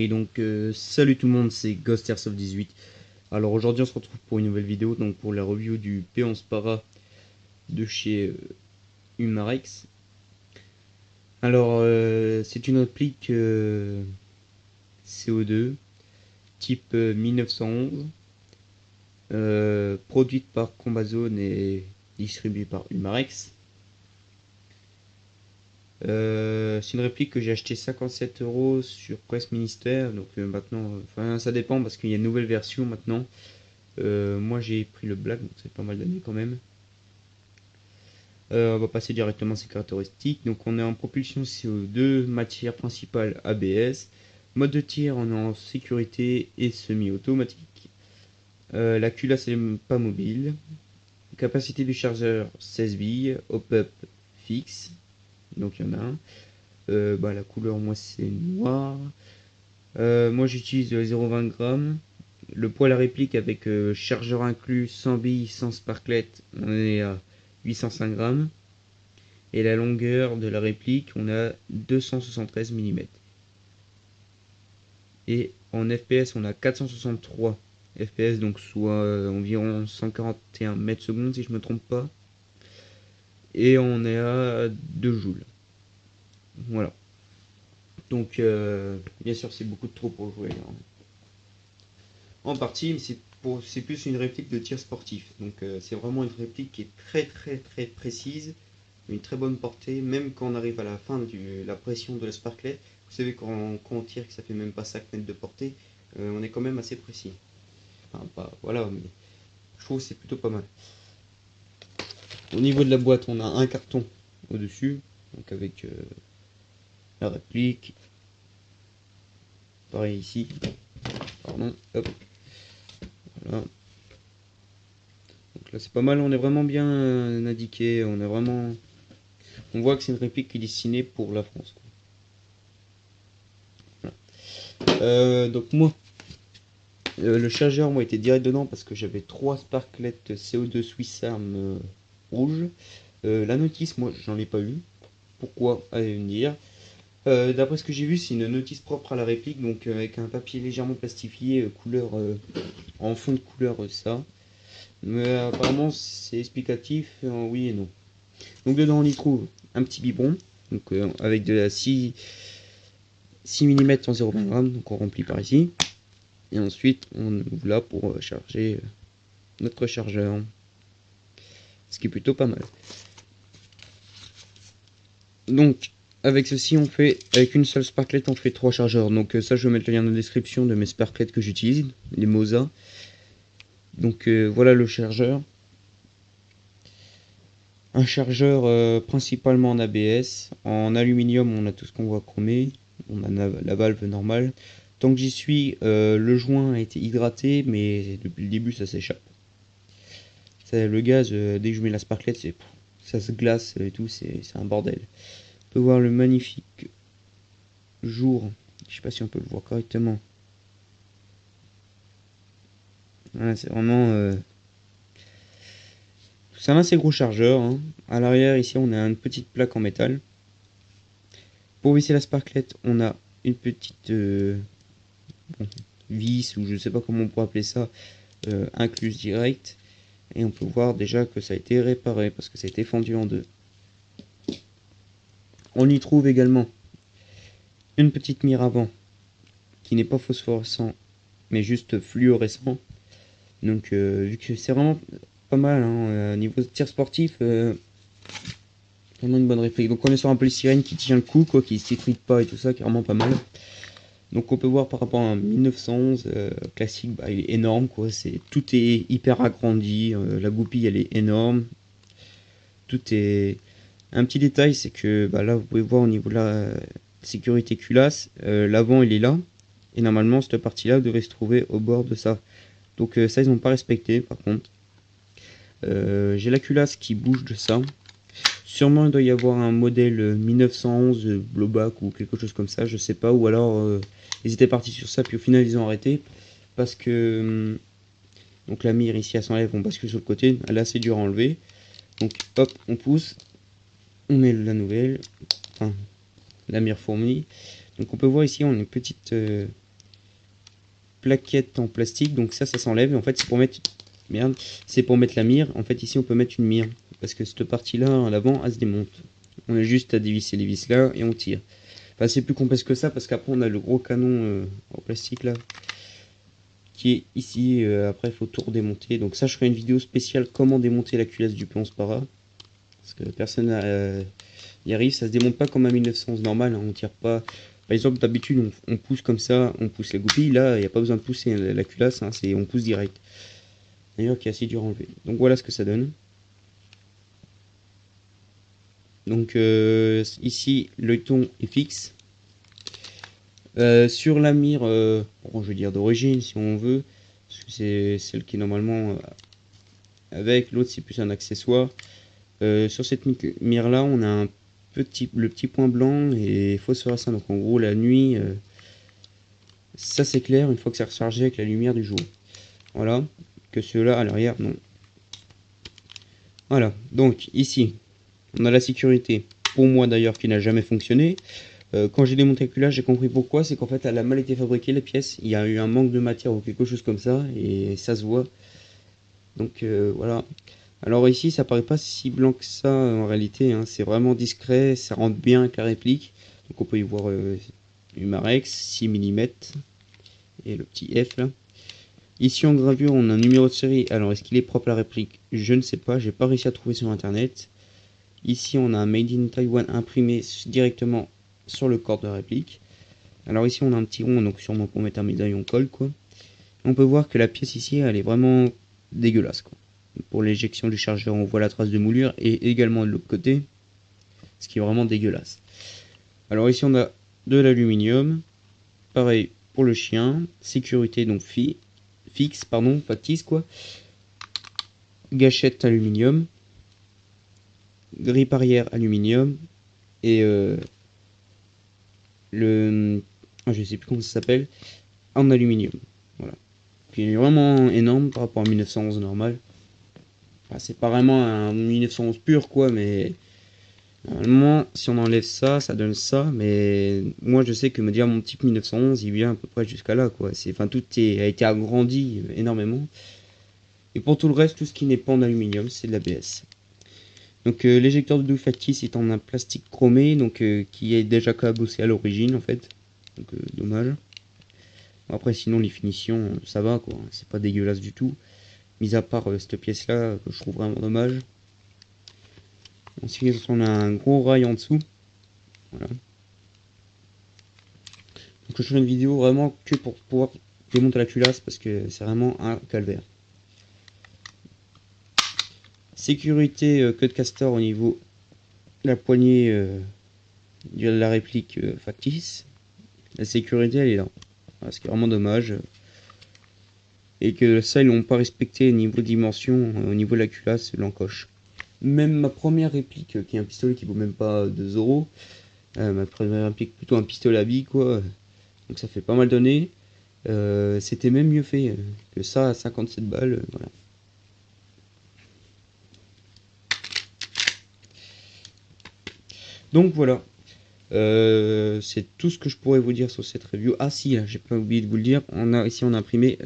Et donc salut tout le monde, c'est Ghost Airsoft 18. Alors aujourd'hui on se retrouve pour une nouvelle vidéo, donc pour la review du P11 Para de chez Umarex. Alors c'est une réplique CO2 type 1911, produite par Combazone et distribuée par Umarex. C'est une réplique que j'ai acheté 57 € sur Presse Ministère. Donc maintenant, enfin ça dépend parce qu'il y a une nouvelle version maintenant. Moi j'ai pris le black, donc c'est pas mal d'années quand même. On va passer directement à ses caractéristiques. Donc on est en propulsion CO2, matière principale ABS, mode de tir on est en sécurité et semi-automatique. La culasse est pas mobile. Capacité du chargeur 16 billes, hop-up fixe. Donc il y en a un. La couleur moi c'est noir. Moi j'utilise 0,20 g. Le poids à la réplique avec chargeur inclus, sans billes, sans sparklet, on est à 805 g. Et la longueur de la réplique, on a 273 mm. Et en FPS, on a 463 FPS, donc soit environ 141 mètres secondes si je me trompe pas. Et on est à 2 joules. Voilà. Donc, bien sûr, c'est beaucoup trop pour jouer en partie, mais c'est plus une réplique de tir sportif. Donc, c'est vraiment une réplique qui est très précise, une très bonne portée, même quand on arrive à la fin de la pression de la sparklet. Vous savez, quand on tire, que ça fait même pas 5 mètres de portée, on est quand même assez précis. Enfin, pas, voilà, mais je trouve que c'est plutôt pas mal. Au niveau de la boîte, on a un carton au-dessus, donc avec la réplique. Pareil ici. Pardon, hop. Voilà. Donc là c'est pas mal, on est vraiment bien indiqué, on voit que c'est une réplique qui est destinée pour la France. Voilà. Donc moi, le chargeur moi était direct dedans parce que j'avais 3 sparklets CO2 Swiss Arm rouges. La notice, moi j'en ai pas eu. Pourquoi? Allez me dire. D'après ce que j'ai vu, c'est une notice propre à la réplique, donc avec un papier légèrement plastifié, couleur en fond de couleur ça. Mais apparemment c'est explicatif, oui et non. Donc dedans on y trouve un petit biberon, donc avec de la 6 mm en 0,20 g, donc on remplit par ici. Et ensuite on ouvre là pour charger notre chargeur, ce qui est plutôt pas mal. Donc avec ceci on fait, avec une seule sparklet on fait 3 chargeurs. Donc ça je vais mettre le lien dans la description de mes sparklets que j'utilise, les Moza. Donc voilà le chargeur. Un chargeur principalement en ABS. En aluminium, on a tout ce qu'on voit chromé. On a la valve normale. Tant que j'y suis, le joint a été hydraté, mais depuis le début, ça s'échappe. Le gaz, dès que je mets la sparklet, ça se glace et tout, c'est un bordel. On peut voir le magnifique jour. Je sais pas si on peut le voir correctement. Voilà, c'est vraiment... c'est un assez gros chargeur. Hein. À l'arrière, ici, on a une petite plaque en métal. Pour visser la sparklet, on a une petite vis, ou je ne sais pas comment on pourrait appeler ça, incluse direct. Et on peut voir déjà que ça a été réparé, parce que ça a été fendu en deux. On y trouve également une petite mire avant, qui n'est pas phosphorescent, mais juste fluorescent. Donc vu que c'est vraiment pas mal, hein, niveau tir sportif, vraiment une bonne réplique. Donc on est sur un polystyrène qui tient le coup, quoi, qui ne s'effrite pas et tout ça, qui est vraiment pas mal. Donc on peut voir par rapport à un 1911 classique, il est énorme, quoi. Tout est hyper agrandi, la goupille elle est énorme. Tout est... Un petit détail, c'est que là vous pouvez voir au niveau de la sécurité culasse, l'avant il est là, et normalement cette partie là devrait se trouver au bord de ça. Donc ça ils n'ont pas respecté par contre. J'ai la culasse qui bouge de ça. Sûrement il doit y avoir un modèle 1911 blowback ou quelque chose comme ça, je sais pas, ou alors ils étaient partis sur ça puis au final ils ont arrêté parce que donc la mire ici elle s'enlève, on bascule sur le côté, elle est assez dure à enlever. Donc hop, on pousse, on met la nouvelle, enfin la mire fourmi. Donc on peut voir ici on a une petite plaquette en plastique, donc ça s'enlève, et en fait c'est pour mettre, merde, c'est pour mettre la mire. En fait ici on peut mettre une mire, parce que cette partie là à l'avant elle se démonte. On a juste à dévisser les vis là et on tire. Enfin c'est plus complexe que ça, parce qu'après on a le gros canon en plastique là, qui est ici. Après il faut tout redémonter, donc ça je ferai une vidéo spéciale comment démonter la culasse du P11 Para, parce que personne y arrive. Ça se démonte pas comme un 1911 normal, hein, on tire pas. Par exemple, d'habitude, on pousse comme ça, on pousse la goupille. Là, il n'y a pas besoin de pousser la culasse, hein, on pousse direct. D'ailleurs, qui est assez dur à enlever. Donc voilà ce que ça donne. Donc ici, le ton est fixe. Sur la mire, bon, je veux dire d'origine, si on veut, parce que c'est celle qui est normalement avec. L'autre, c'est plus un accessoire. Sur cette mire là, on a le petit point blanc et phosphorescent. Donc en gros la nuit, ça c'est clair une fois que c'est rechargé avec la lumière du jour. Voilà, que ceux-là à l'arrière non. Voilà, donc ici on a la sécurité, pour moi d'ailleurs, qui n'a jamais fonctionné. Quand j'ai démonté la culasse, j'ai compris pourquoi. C'est qu'en fait elle a mal été fabriquée, la pièce. Il y a eu un manque de matière ou quelque chose comme ça, et ça se voit. Donc voilà. Alors ici, ça paraît pas si blanc que ça en réalité, hein. C'est vraiment discret, ça rentre bien avec la réplique. Donc on peut y voir Umarex, 6 mm, et le petit F là. Ici en gravure, on a un numéro de série. Alors est-ce qu'il est propre à la réplique? Je ne sais pas, j'ai pas réussi à trouver sur internet. Ici on a un Made in Taiwan imprimé directement sur le corps de la réplique. Alors ici on a un petit rond, donc sûrement pour mettre un médaillon colle quoi. On peut voir que la pièce ici, elle est vraiment dégueulasse quoi. Pour l'éjection du chargeur, on voit la trace de moulure, et également de l'autre côté, ce qui est vraiment dégueulasse. Alors ici on a de l'aluminium, pareil pour le chien, sécurité donc fixe, pardon, pas tisse quoi, gâchette aluminium, grippe arrière aluminium, et je sais plus comment ça s'appelle, en aluminium. Voilà. Puis il est vraiment énorme par rapport à 1911 normal. Enfin, c'est pas vraiment un 1911 pur quoi, mais normalement si on enlève ça, ça donne ça. Mais moi je sais que me dire mon type 1911 il vient à peu près jusqu'à là quoi. Enfin tout a été agrandi énormément. Et pour tout le reste, tout ce qui n'est pas en aluminium, c'est de l'ABS. Donc l'éjecteur de douille factice est en un plastique chromé, donc qui est déjà cabossé à l'origine en fait. Donc dommage. Bon, après sinon les finitions ça va quoi, c'est pas dégueulasse du tout. Mis à part cette pièce là que je trouve vraiment dommage. Ensuite on a un gros rail en dessous. Voilà. Donc je fais une vidéo vraiment que pour pouvoir démonter la culasse parce que c'est vraiment un calvaire. Sécurité queue de castor au niveau de la poignée de la réplique factice. La sécurité elle est là. Voilà, ce qui est vraiment dommage. Et que ça ils l'ont pas respecté au niveau dimension, au niveau de la culasse, l'encoche. Même ma première réplique, qui est un pistolet qui vaut même pas 2 euros, ma première réplique plutôt un pistolet à billes quoi, donc ça fait pas mal donné. C'était même mieux fait que ça à 57 balles, voilà. Donc voilà, c'est tout ce que je pourrais vous dire sur cette review. Ah si, j'ai pas oublié de vous le dire, ici on a imprimé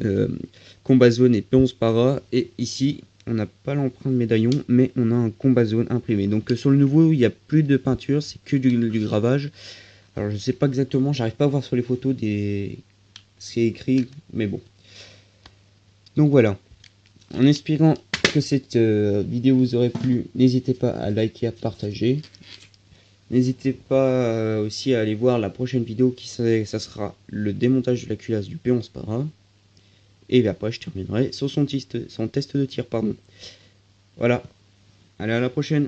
Combat Zone et P11 Para, et ici on n'a pas l'empreinte médaillon, mais on a un Combat Zone imprimé. Donc sur le nouveau, il n'y a plus de peinture, c'est que du gravage. Alors je sais pas exactement, j'arrive pas à voir sur les photos ce qui est écrit, mais bon. Donc voilà, en espérant que cette vidéo vous aurait plu, n'hésitez pas à liker, à partager. N'hésitez pas aussi à aller voir la prochaine vidéo ça sera le démontage de la culasse du P11 Para. Et après je terminerai sur son test de tir, pardon. Voilà, allez à la prochaine.